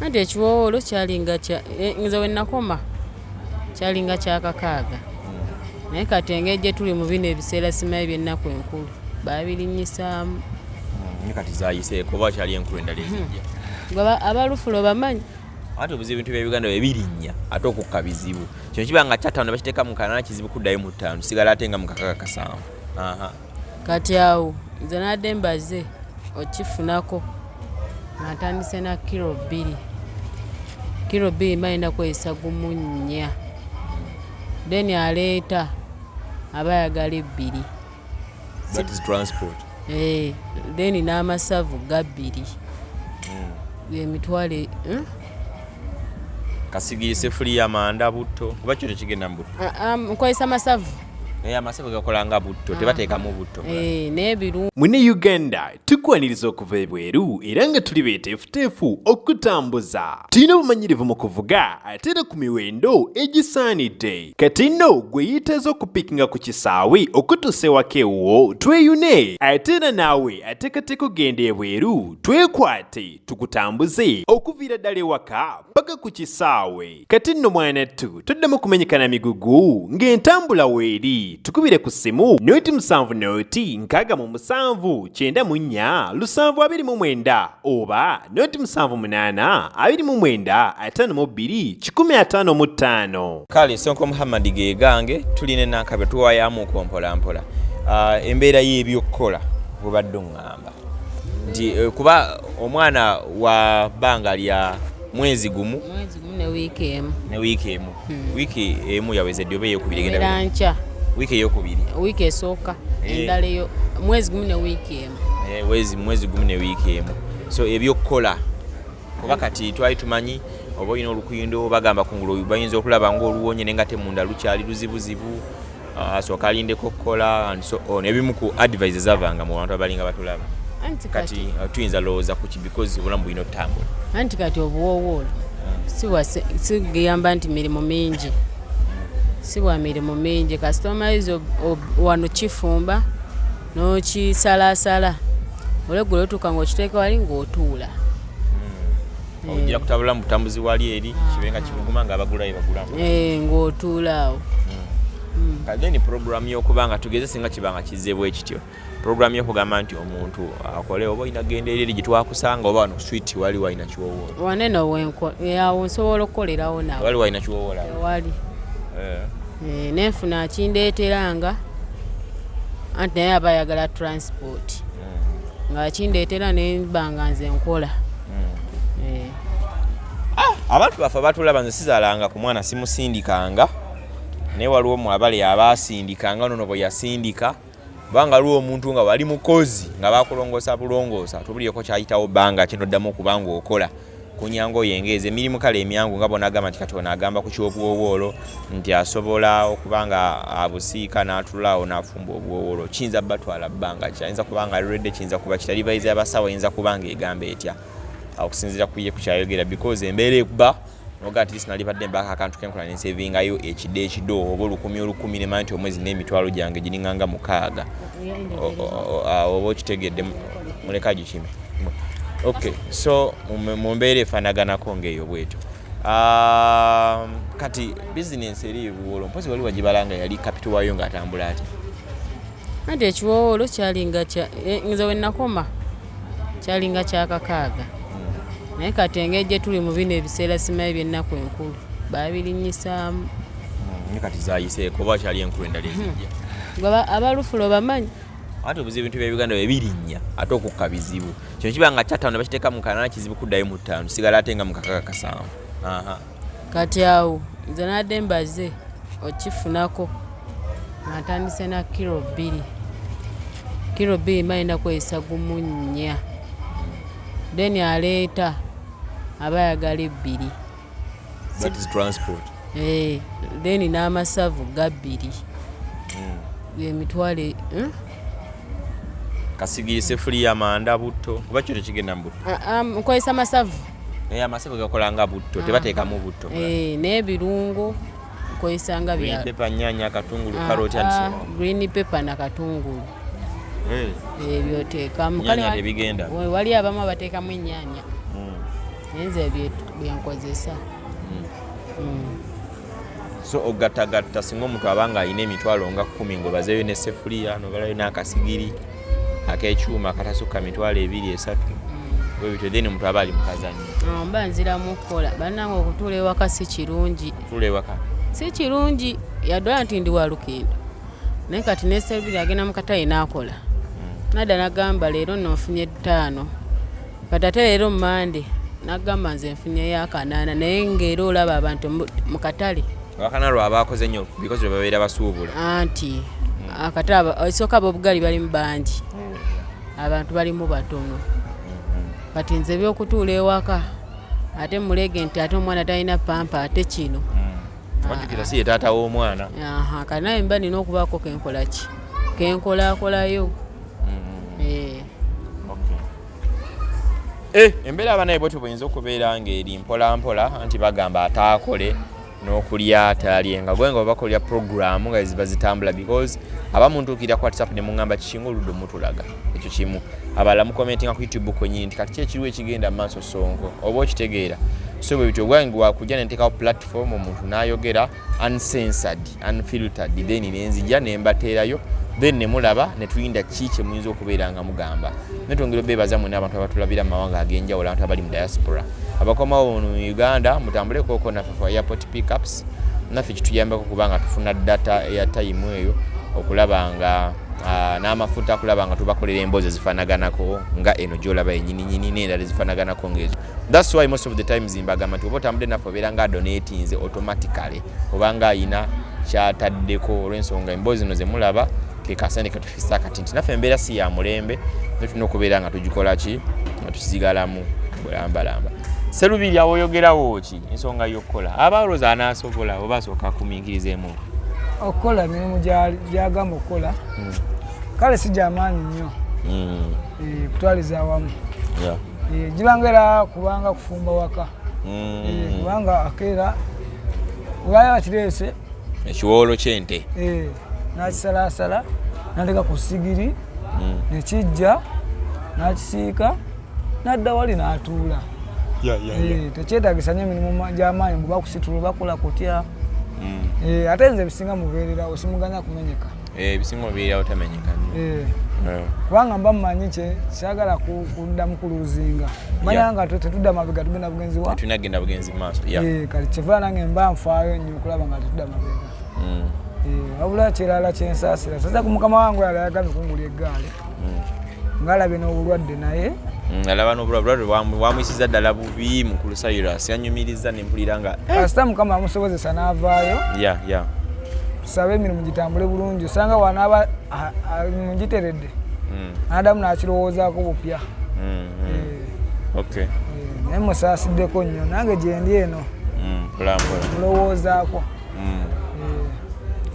Anti ekiwowoolo kyalinga kya nze we nakoma kyalinga kyakakaaga. Naye kati engeri gye tuli mu bino ebiseera simanyi by'ennaku enkulu baabirinyisaamu. Naye kati zaayiseeko oba kyali enkulu endala ezijja. Gwe abalufulo bamanyi. Ate obuzibu ebintu bya Uganda bwe birinnya ate okukka bizibu. Kino kiba nga kyataano ne bakiteeka mu kanaana kizibu kuddayo mu ttaano sigala ate nga mu kakaga kasanvu. Kati awo nze nadde mbaze okifunako natandise na kilo 2. Kilo 2 balina kweyisa gumu nnya. Then aleeta abayagala 2. That is transport. Then n'amasavu ga 2. Emitwale kasigiyise fuli y'amanda butto kuba kyo tekigenda mu butto. Nkozesa masavu. Amasavu gakola nga butto tebateekamu butto. N'ebirungo. Mune Uganda tukwaniriza okuva ebweru era nga tuli beeteefuteefu okutambuza. Tulina obumanyirivu mu kuvuga ate era ku miwendo egisaanidde. Kati nno gwe yeetaaza okupikinga ku kisaawe okutuusa ewaka ewuwo tweyune ate era naawe ateekateeka ogenda ebweru twekwate tukutambuze okuviira ddala ewaka paka ku kisaawe. Kati nno mwanattu toddamu kumenyekana migugu ng'entambula weeri. Tukubire ku ssimu noti 7 noti 67 94 729 oba noti 78 29 52 155. Kale Sonko Muhammad ge gange tuline Nankabilwa tuwayamu ko mpola. Embeera y'ebyokukola bubadde ngamba nti kuba omwana wa banga lya mwezi gumu ne wiiki emu. Wiiki emu yawezedde oba eyokubiri genda wiki eyokubiri wiiki esooka endala eyo mwezi gumu ne wiiki emu. Mwezi gumu ne wiiki emu. So ebyokukola kuba kati twali tumanyi oba olina olukuyindo bagamba kungulu bayinza okulaba ng'oluwonye nenga te munda lukyali luzibuzibu. So kalindeko okukola and so on. Ebimu ku advice zavanga mu bantu abalinga batulaba. Kati tuyinza lowooza ku ki because obulamu bulina otambula. Anti kati obuwowoolo sigamba nti mirimu mingi. Si bwa mirimu mingi kasitomayizo wano kifumba n'okisalasala oleggulo otuuka ng'okiteeka wali ng'otuula. Ojja kutabula mu butambuzi wali eri kibenga kibuguma ng'abagulayo bagulamu. Ng'otuula awo. Kale ni program y'okubanga tugeze singa kibanga kizzeebwa ekityo. Program y'okugamba nti omuntu akole oba olina gendereri gye twakusanga oba wano switi wali walina kiwowoolo. Waneno awo nsobola okukolerawo nawe. Wali walina kiwowoolo. Wali. Nenfuna akindeeteranga anti naye aba ayagala transport nga akindeetera nembanga nze nkola. Abantu baffe batulaba nze sizaalanga ku mwana simusindikanga naye waliwo mwabale abaasindikanga nono bwe yasindika kubanga waliwo omuntu nga wali mukozi nga bakulongoosa bulongoosa tubulyeko kyayitawo bbanga kinoddamu okubanga okola kunyango yengeeze emirimu kale emyangu nga bonagamba nti Katonda agamba ku kyobuwowoolo nti asobola okubanga abusiika n'atulaawo n'afumba obuwowoolo kiyinza batwala bbanga kyayinza kubanga alredde kiyinza kuba kitalibayiza abasawo eyinza kubanga egamba etya okusinziira ku ye kukyayogera because embeera ekuba noga ati sinali badde mbaka akantu kenkola nensevingayo ekido oba olukumi nemanyi nti omwezi n'emitwalo gyange giringanga 6 oba okitegedde muleka gikime. Okay, so mumbeere efanaganako ng'eyo bwetyo. Kati business eri ebuwoolo mpozi wali wagibalanga yali capital waayo ng'atambula ati. Anti ekiwowoolo kyalinga nze we nakoma kyalinga kyakakaaga. Naye kati engeri gye tuli mu bino ebiseera simanyi by'ennaku enkulu baabirinyisaamu. Naye kati zaayiseeko oba kyali enkulu endala ezijja. Gwe abalufulo bamanyi. Ate obuzibu ebintu bya Uganda bwe birinnya ate okukka bizibu. Kino kiba nga kyataano ne bakiteeka mu kanaana kizibu kuddayo mu ttaano sigala ate nga mu kakaga kasanvu. Kati awo nze nadde mbaze okifunako natandise na kilo 2. Kilo 2 balina kweyisa gumu nnya. Then aleeta abayagala 2. That is transport. Then n'amasavu ga 2. Emitwale kasigiyise fuli y'amanda butto kuba kyo tekigenda mu butto. Nkozesa masavu. Amasavu gakola nga butto tebateekamu butto. N'ebirungo nkozesa nga green pepper, nnyaanya, katungulu, karoti and so on. Green pepper na katungulu. Ebyo teekamu. Nnyaanya tebigenda. Wali abamu abateekamu ennyaanya. nze byenkozesa. So ogattagatta singa omuntu abanga alina emitwalo nga 10 ng'obazeeyo ne sefuliya nobalayo n'akasigiri ak'ekyuma akatasukka mitwalo 2-3 bwe bityo then omuntu aba ali mukazanyo. Mba nziramu okukola bannange okutuula ewaka si kirungi. Tuula ewaka si kirungi yaddala nti ndi wa lukendo naye kati ne sefuliya agenda mu katale n'akola. Nadda n'agamba leero nonfunye 5 kati ate leero Mande n'agamba nze nfunyeyo 8 naye ng'era olaba abantu mu katale wakana lwaba akoze nnyo because lwe babeera basuubula anti akatale esooka b'obugali balimu bangi abantu balimu batono kati nze by'okutuula ewaka ate mulege nti ate omwana talina pampa ate kino wajjukira si ye taata w'omwana kati naye mba nina okubaako kenkola ki kenkolakolayo. Embeera abanaye bwetyo bweyinza okubeera ng'eri mpolampola anti bagamba ataakole n'okulya talyenga gwenga bakolya program nga ziba zitambula because abamuntuukira ku WhatsApp ne mungamba kikinga oludde mutulaga ekyo kimu abala mu commenting ku YouTube kwennyini nti kati ekiriwo ekigenda maaso Sonko oba okitegeera so bwe bityo gwange wakujja nentekawo platform omuntu n'ayogera uncensored unfiltered then nenzija nembateerayo then nemulaba netuyinda kiki muyinza okubeera nga mugamba netwongera beebaza mwena abantu abatulabira mu mawanga ag'enjawulo abantu abali mu diaspora abakomawo mu Uganda mutambule koko naffe for airport pickups naffe kituyambako kubanga tufuna data ya time eyo okulaba nga n'amafuta akulaba nga tubakolera emboozi zifanaganako nga eno gyolaba ennyininyini n'endala zifanaganako ng'ezo. That's why most of the times mbagamba nti oba otambudde naffe obeera nga donatinze automatically obanga ayina kyataddeko olw'ensonga emboozi zino ze mulaba ke kasente katufisa kati nti naffe embeera si ya mulembe netulina okubeera nga tugikola ki nga tusigalamu bulambalamba. Serubiri awoyogerawo ki ensonga y'okukola abalowooza anaasobola oba asooka akumiikirizeemu okukola emirimu gyagamba okukola kale si gyamaanyi nnyo kutwaliza awamu gibangera kubanga kufumba waka kubanga akeera olwaya bakireese ekiwoolo ky'ente n'akisalaasala n'aleka ku sigiri nekijja n'akisiika n'adda wali n'atuula tekyetaagisa nnyo emirimu gy'amaanyi bwe bakusitula bakola kutya ate nze ebisinga mubeererawo simuganya kumenyeka ebisinga mubeererawo tamenyeka kubanga mba mumanyi kyagala kuddamu kuluzinga manya nga tetudda mabega tugenda bugenzi wa tunagenda bugenzi maaso kati kyevala nange mba nfaayo nnyo okulaba nga tetudda mabega wabula kirala kyensaasira sasa ku mukama wange yali ayagala okungula eggaali ngaalabye n'obulwadde naye alaba n'obulwadde wamuyisiza ddala bubi mu Cyrus yanyumiriza nempulira nga kasita mukama amusobozesa n'avaayo tusabe emirimu gitambule bulungi osanga wanaaba mugiteredde n'addamu n'akirowoozaako bupya naye musaasiddeko nnyo nange gyendi eno mulowoozaako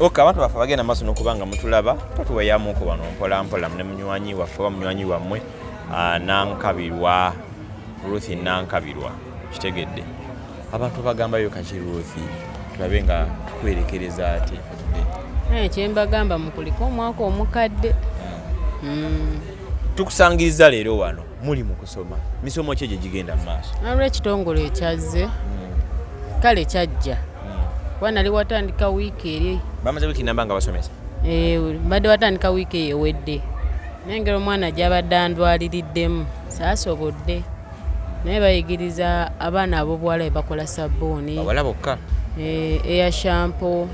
abantu baffe bagenda maaso n'okubanga mutulaba tatuweyamuko bano mpolampola ne munywanyi waffe oba munywanyi wammwe Nankabilwa Ruth Nankabilwa kitegedde abantu bagambayo kaki Ruth tulabe nga tukwerekereza ati kyembagamba mukuliko omwaka omukadde tukusangiriza leero wano muli mu kusoma misomo ki gye gigenda mu maaso olw'ekitongole ekyazze kale kyajja kuba nali watandika wiiki eri bamaze wiiki namba nga basomesa mbadde watandika wiiki eyo ewedde nengera omwana gy'abadde andwaliriddemu saasobodde naye bayigiriza abaana ab'obuwala bakola sabbuuni abawala bokka eya shampo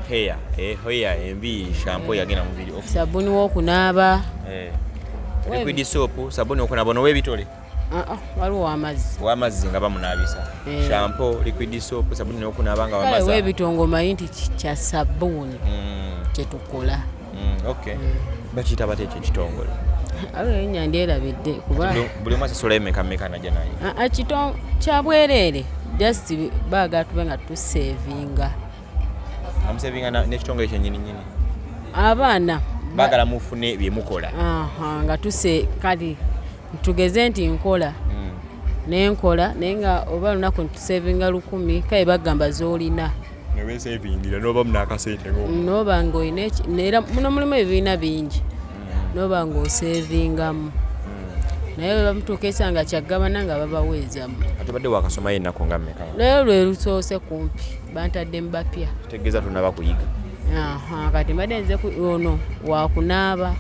heya embi shampo yagenda mubiri sabbuuni w'okunaaba liquid soap sabbuuni w'okunaaba n'ow'ebitole waliwo w'amazzi nga bamunaabisa shampo liquid soap sabbuuni n'okunaaba nga w'amazzi w'ebitongo manyi nti kya sabbuuni kyetukola bakiyita bate ekyo ekitongole enya ndyerabidde kuba buli omu asasola emeka najja naye kyabwereere just baagala tube nga tusevinga amusevinga n'ekitongole kyennyininyini abaana baagala mufune byemukola nga kati tugeze nti nkola nenkola naye nga oba lunaku ntusevinga 100 kale bagamba z'olina newesevingira noba munakasente noba ngaolina era muno mulimu ebibiina bingi noba ng'osevingamu naye bamutuuka nga kyagabana nga babaweezamu. Ate badde wakasoma yenako nga mmeka? Leero lwe lusoose kumpi bantadde mu bapya. Kitegeeza tonnaba kuyiga? Kati mbadde nze ono wakunaaba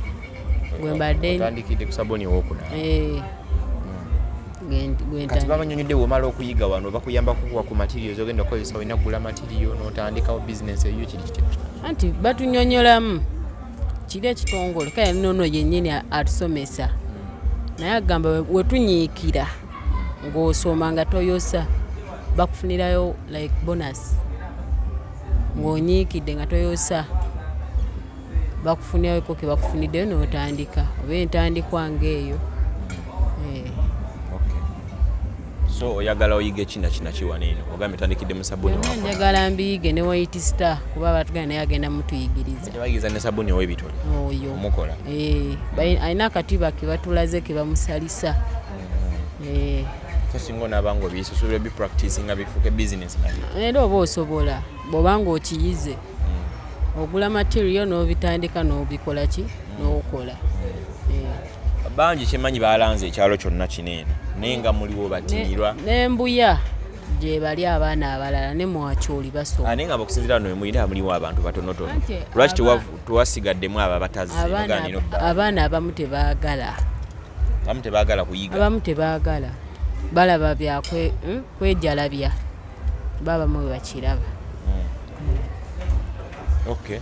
gwe mbadde otandikidde ku sabuni ow'okunaaba. Kati babanyonyodde womala okuyiga wano bakuyamba kukuwa ku materials ogenda okukozesa olina kugula material n'otandikawo bizinesi eyo kiri kiti? Anti batunyonyolamu kiri ekitongole kale nono yennyini atusomesa naye agamba wetunyiikira ng'osoma nga toyosa bakufunirayo like bonus ng'onyiikidde nga toyosa bakufunirayo ko ke bakufuniddeyo n'otandika oba entandikwa ng'eyo. So oyagala oyige kina kiwa neno ogambe tandikidde mu sabuni wako? Njagala mbiyige ne White Star kuba batugana naye agenda mutuyigiriza. Tebayigiza ne sabuni ow'ebitole? Oyo omukola? Alina akatiba ke batulaze ke bamusalisa. So singa onaabanga obisuubira bipractice nga bifuuke business nabyo? Era oba osobola bw'obanga okiyize ogula material n'obitandika n'obikola ki n'okola. Bangi kyemanyi balanze ekyalo kyonna kineeno naye nga muliwo batinirwa n'embuya gye bali abaana abalala ne mwakyoli basoma. Naye nga bakusinzira no mulina muliwo abantu batonotono lwaki tuwasigaddemu abo abatazze? Abaana abamu tebaagala. Abamu tebaagala kuyiga? Abamu tebaagala balaba kwejalabya babamu we bakiraba. Okay.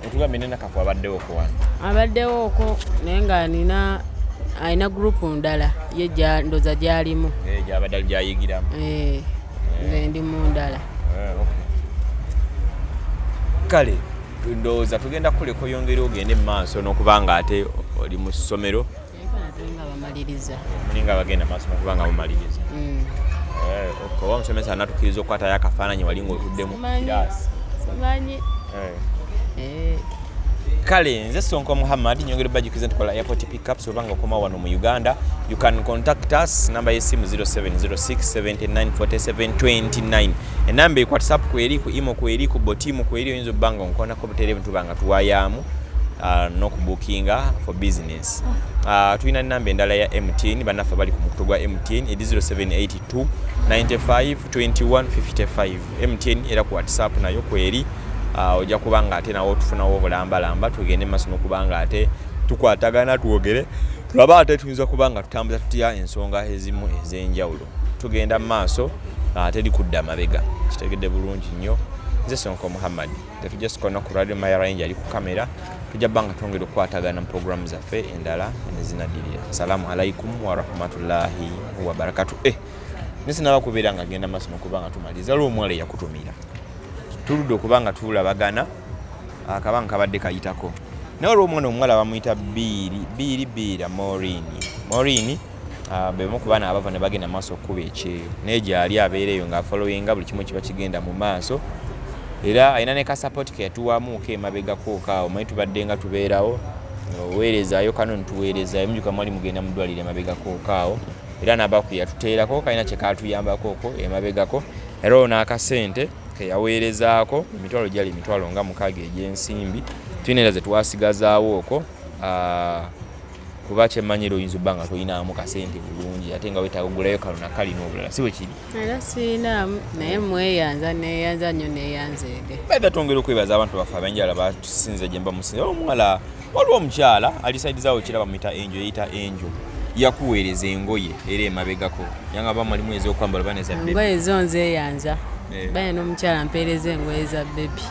Otugambe nena kafu abaddewo ko wano? Abaddewo ko naye nga alina gurupu ndala ye ndoza gyalimu. Gyabadde gyayigiramu? Nze ndi mu ndala. Kale ndowooza tugenda kuleka oyongere ogende mu maaso n'okubanga ate oli mu ssomero? Nga bamaliriza. Mulinga bagenda maaso n'okubanga mumaliriza? Oba omusomesa anatukkiriza okukwatayo akafaananyi wali ng'otuddemu ku kiraasi? Simanyi. Kale nze Sonko Muhammad nyongere bajukize ntukola airport pickups obanga okoma wano mu Uganda. You can contact us number yesimu 0706794729. Enamba ku WhatsApp kweri ku imo kweri ku botimu kweri oyinza banga onkona ko butere bintu banga tuwayamu n'okubookinga for business. Tulina namba endala ya MTN banafa bali ku mukutu gwa MTN 0782 95 21 55. MTN era ku WhatsApp nayo kweri ojja kubanga ate nawo tufunawo obulambalamba tugende maaso n'okubanga ate tukwatagana twogere tulaba ate tuyinza kubanga tutambuza tutya ensonga ezimu ez'enjawulo tugenda mu maaso ate likudda mabega kitegedde bulungi nnyo. Nze Sonko Muhammad tetujja sikona ku radio Maya Range ali ku kamera tujja banga twongera okukwatagana mu programu zaffe endala ezinaddirira. Assalamu alaikum wa rahmatullahi wa barakatuh. Nisinaba kubeera nga genda maaso n'okubanga tumaliza lw'omuwala yakutumira tuludde okubanga tulabagana akabanga kabadde kayitako naye olw'omwana omuwala bamuyita Biira Morini bemu ku baana abava ne bagenda maaso okukuba ekyeyo naye gyali abeereyo ng'afolowinga buli kimu kiba kigenda mu maaso era alina ne kasapoti ke yatuwamu ke emabegako kaawo manyi tubadde nga tubeerawo oweerezaayo kano nituweerezaayo mujuka mwali mugenda mu ddwaliro emabegako kaawo era n'abaku yatuteerako kalina kye kaatuyambako emabegako era olwo n'akasente ke yaweerezaako emitwalo gyali emitwalo nga 6 egy'ensimbi tulina era ze twasigazaawo okwo kuba kyemmanyira oyinza obba nga toyinaamu kasente bulungi ate nga wetaaga ogulayo kalo nakali n'obulala si bwe kiri? Era siinaamu naye mweyanza neeyanza nnyo neeyanzeege. Baida twongera okwebaza abantu baffe abenjala batusinze gye mba musinze. Omuwala waliwo omukyala alisaidizawo kiraba muyita Enjo yeyita Enjo yakuweereza engoye era emabegako yanga bamalimu ez'okwambala baneza bebi. Engoye zo nzeeyanza. Bane n'omukyala mpeereza engoye za bebi.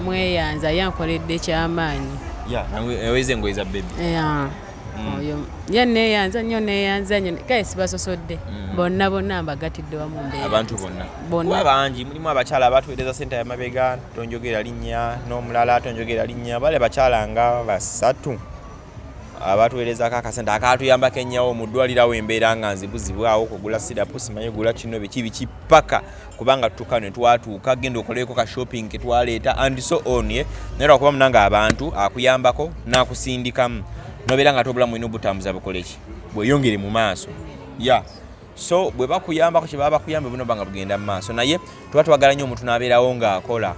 Mweyanza yankoledde kyamaanyi. Yaweza engoye za bebi. Oyo ye neeyanza nnyo neeyanza nnyo kale sibasosodde bonna mbagatidde wamu mbeera abantu bonna bangi mulimu abakyala abatuweereza sente y'amabega tonjogera linnya n'omulala tonjogera linnya bale bakyala nga 3 abatuweerezako akasente akaatuyambako ennyawo mu ddwaliro awo embeera nga nzibuzibwawo kugula sirapu simanyi gula kino biki paka kubanga tutuuka ne twatuuka genda okoleko ka shopping ke twaleeta and so on naye lwakuba munanga abantu akuyambako n'akusindikamu nobeera nga tobulamu ino butambuza bukoleki bweyongere mu maaso so bwe bakuyambako kye baba bakuyamba buno banga bugenda mu maaso naye tuba twagala nnyo omuntu n'abeerawo ng'akola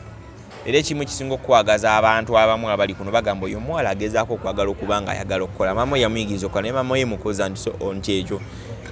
era ekimu kisinga okwagaza abantu abamu abali kuno bagamba oyo omuwala agezaako okwagala okubanga ayagala okukola mama yamuyigiriza okukola naye mama ye mukoza nti so on kyekyo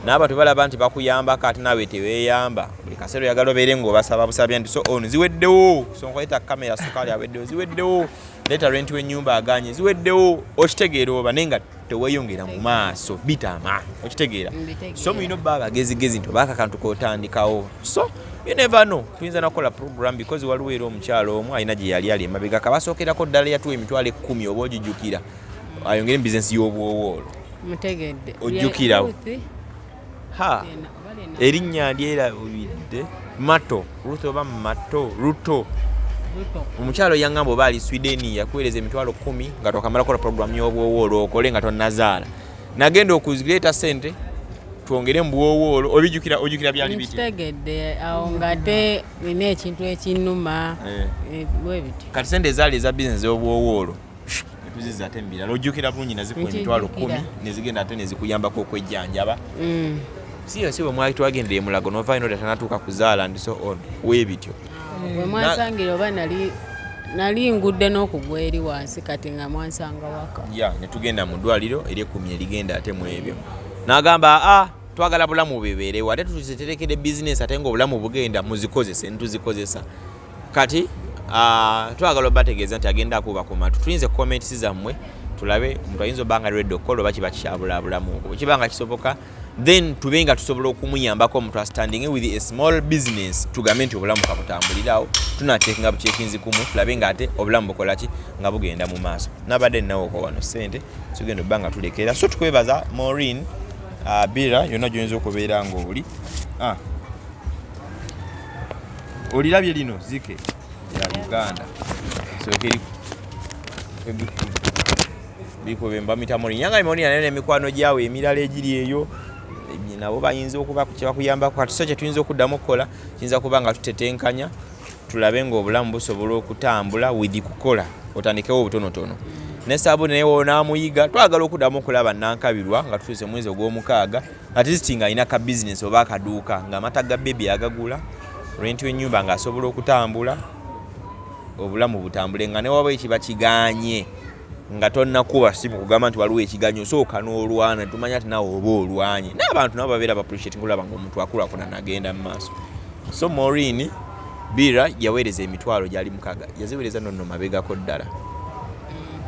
n'abantu balaba nti bakuyambako ate naawe teweeyamba buli kaseera oyagala obeere ng'obasaba busabya nti so on ziweddewo sonko leeta kamera sukaali aweddewo ziweddewo leeta renti w'ennyumba aganye ziweddewo okitegeera oba naye nga teweeyongera mu maaso bitama okitegeera so mulina obba abagezigezi nti obaako akantu kootandikawo so you never know tuyinza nakukola program because waliwo era omukyalo omu alina gye yali ali emabega kabasookerako ddala yatuwa emitwalo 10 oba ogijjukira ayongere bizinesi y'obuwowoolo mutegedde ojjukirawo erinnya lyerabidde mato ruto oba mato ruto omukyalo yangamba oba ali Sweden yakuweereza emitwalo 10 nga tokamala kola program y'obuwowoolo okole nga tonnazaala nagenda okuzireeta sente twongere mu buwowoolo ojjukira byali biti mutegedde awo nga te nina ekintu ekinnuma bwe biti kati sente ezaali eza bizinesi y'obuwowoolo tuziza ate mbirala ojjukira bulungi nazikuwa emitwalo 10 nezigenda ate nezikuyambako okwejjanjaba si bwe mwali twagendera emulago novaayo nodda tanatuuka kuzaala ndi so on weebityo bwe mwansangira oba nali ngudde n'okugwa eri wansi kati nga mwansanga waka ne tugenda mu ddwaliro eryekumi erigenda ate mu ebyo n'agamba twagala bulamu bubeerewo ate tuziterekere bizinesi ate ng'obulamu bugenda muzikozese ntituzikozesa kati twagala obategeeza nti agenda akuba ku matu tuyinze comments zammwe tulabe omuntu ayinza obbanga lwedde okukola oba kiba kikyabulabulamu kibanga kisoboka then tube nga tusobola okumuyambako omuntu standing with a small business tugambe nti obulamu kabutambulirawo tunateekinga bucekinzi kumu tulabe nga ate obulamu bukola ki nga bugenda mu maaso nabadde nnawo wano sente tugenda obbanga tulekera so tukwebaza Maureen Bira yonna gy'oyinza okubeera ng'oli olirabye lino zike ya Uganda sokeri biko bemba mitamoni nyanga imoni nayo emikwano gyawe emirala egiri eyo nabo bayinza okuba kuyamba kwa tusoche tuyinza okuddamu okukola kiyinza kuba nga tutetenkanya tulabe ng'obulamu busobola okutambula with kukola otandikewo obutonotono ne sabu naye wona muyiga twagala okuddamu okulaba Nankabilwa nga tutuuse mwezi ogw'omukaaga at least nga alina ka business oba akaduuka nga amata ga baby agagula rent w'ennyumba nga asobola okutambula obulamu butambule nga ne waba ekiba kiganye nga tonnakuba simu kugamba nti waliwo ekiganyo sooka n'olwana tumanya ati nawe oba olwanye n'abantu nabo babeera appreciate ngulaba ng'omuntu akulakuna nagenda mu maaso so Maureen Bira yaweereza emitwalo gyali mukaaga yaziweereza nonno mabegako ddala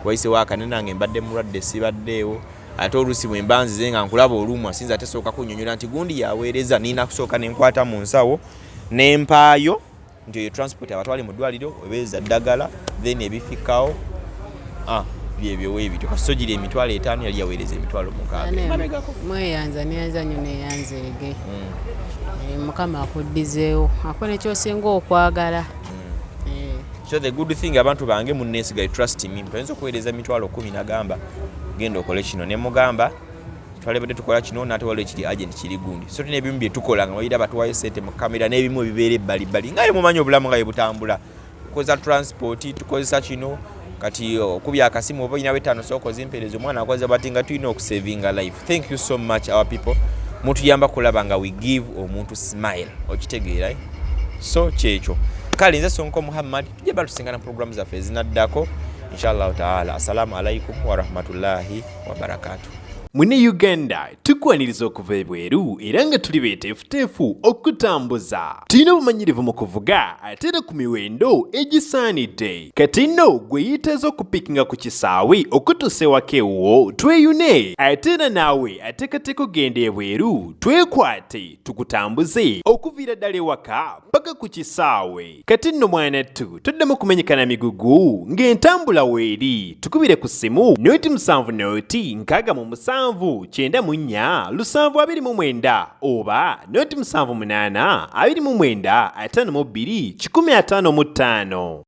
wayisewo akanene nange mbadde mulwadde sibaddeewo ate oluusi bwe mbanzize nga nkulaba olumu asinza ate sooka kunnyonnyola nti gundi yaweereza nina kusooka nenkwata mu nsawo n'empaayo nti eyo transport abatwale mu ddwaliro obeeza ddagala then ebifikawo byebyo weebityo kasojiri emitwalo 5 yali yaweereza emitwalo 6 mweyanza neyanza nnyo neyanzeege mukama akuddizeewo akole kyosinga okwagala so the good thing abantu bange munneesiga trust me mpayinza okuweereza emitwalo 10 nagamba genda okole kino ne mugamba twalebadde tukola kino nate waliwo ekiri agent kiri gundi so tulina ebimu bye tukola nga wayira batuwayo sente mu kamera n'ebimu ebibeera ebbalibbali ngaye mumanyi obulamu nga bwe butambula tukozesa transport tukozesa kino kati okubya akasimu oba ina wetano soko zimpereza omwana akoze bati nga tulina okusavinga life. Thank you so much our people. Mutuyamba kulaba nga we give omuntu smile okitegeera so kyekyo kale nze Sonko Muhammad tujja batusingana program zaffe ezinaddako inshallah taala. Assalamu alaikum wa rahmatullahi wa barakatuh. Mune Uganda tukwaniriza okuva ebweru era nga tuli beeteefuteefu okutambuza. Tulina obumanyirivu mu kuvuga ate era ku miwendo egisaanidde. Kati nno gwe yeetaaza okupikinga ku kisaawe okutuusa ewaka ewuwo tweyune ate era naawe ateekateeka okugenda ebweru twekwate tukutambuze okuviira ddala ewaka paka ku kisaawe. Kati nno mwanattu toddamu kumenyekana migugu ng'entambula weeri tukubire ku ssimu noti 7 noti 6 9 7 oba noti 7 8 29 52 15.